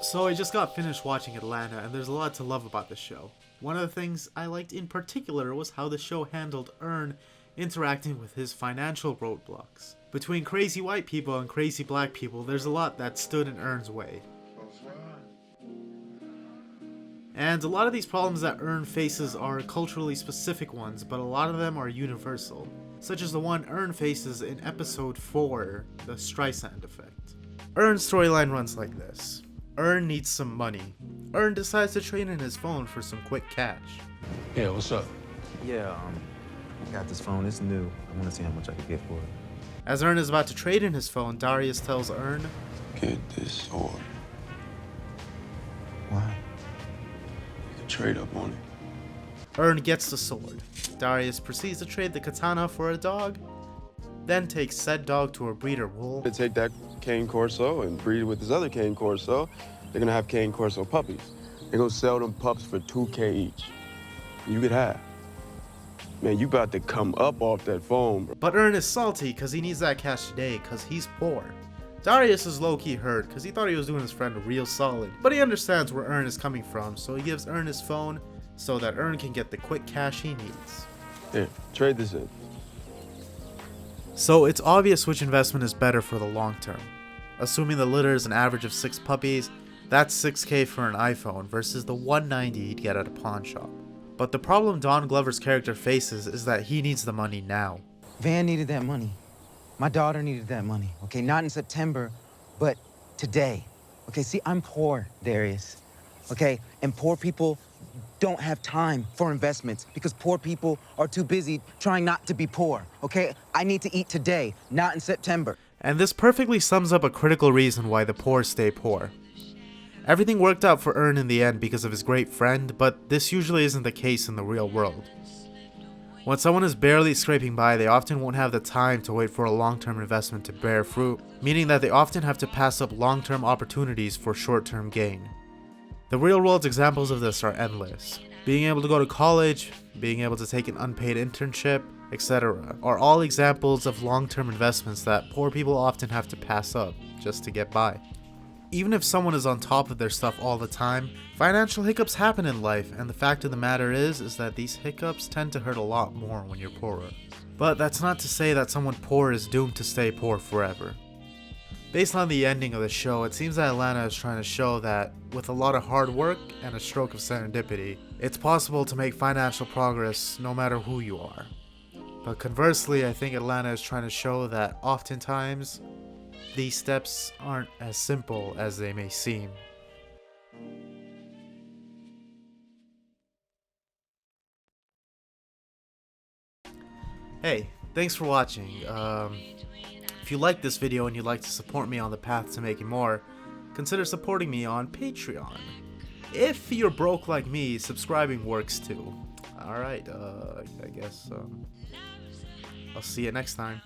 So I just got finished watching Atlanta, and there's a lot to love about the show. One of the things I liked in particular was how the show handled Earn interacting with his financial roadblocks. Between crazy white people and crazy black people, there's a lot that stood in Earn's way. And a lot of these problems that Earn faces are culturally specific ones, but a lot of them are universal, such as the one Earn faces in episode 4, the Streisand effect. Earn's storyline runs like this. Earn needs some money. Earn decides to trade in his phone for some quick cash. Yeah, what's up? Yeah, I got this phone. It's new. I want to see how much I can get for it. As Earn is about to trade in his phone, Darius tells Earn, Get this sword. Why? You can trade up on it. Earn gets the sword. Darius proceeds to trade the katana for a dog, then takes said dog to a breeder wool. To take that cane corso and breed it with this other cane corso, they're gonna have cane corso puppies. They're gonna sell them pups for $2K each. You could have. Man, you about to come up off that phone, bro. But Earn is salty because he needs that cash today because he's poor. Darius is low-key hurt because he thought he was doing his friend a real solid, but he understands where Earn is coming from, so he gives Earn his phone so that Earn can get the quick cash he needs. Here, trade this in. So it's obvious which investment is better for the long term. Assuming the litter is an average of 6 puppies, that's $6K for an iPhone versus the $190 he'd get at a pawn shop. But the problem Don Glover's character faces is that he needs the money now. Van needed that money. My daughter needed that money. Okay, not in September, but today. Okay, see, I'm poor, Darius. Okay, and poor people don't have time for investments because poor people are too busy trying not to be poor. Okay, I need to eat today, not in September. And this perfectly sums up a critical reason why the poor stay poor. Everything worked out for Earn in the end because of his great friend, but this usually isn't the case in the real world. When someone is barely scraping by, they often won't have the time to wait for a long-term investment to bear fruit, meaning that they often have to pass up long-term opportunities for short-term gain. The real world's examples of this are endless. Being able to go to college, being able to take an unpaid internship, etc. are all examples of long-term investments that poor people often have to pass up just to get by. Even if someone is on top of their stuff all the time, financial hiccups happen in life, and the fact of the matter is that these hiccups tend to hurt a lot more when you're poorer. But that's not to say that someone poor is doomed to stay poor forever. Based on the ending of the show, it seems that Atlanta is trying to show that, with a lot of hard work and a stroke of serendipity, it's possible to make financial progress no matter who you are. But conversely, I think Atlanta is trying to show that oftentimes, these steps aren't as simple as they may seem. Hey, thanks for watching. If you like this video and you'd like to support me on the path to making more, consider supporting me on Patreon. If you're broke like me, subscribing works too. Alright, I guess I'll see you next time.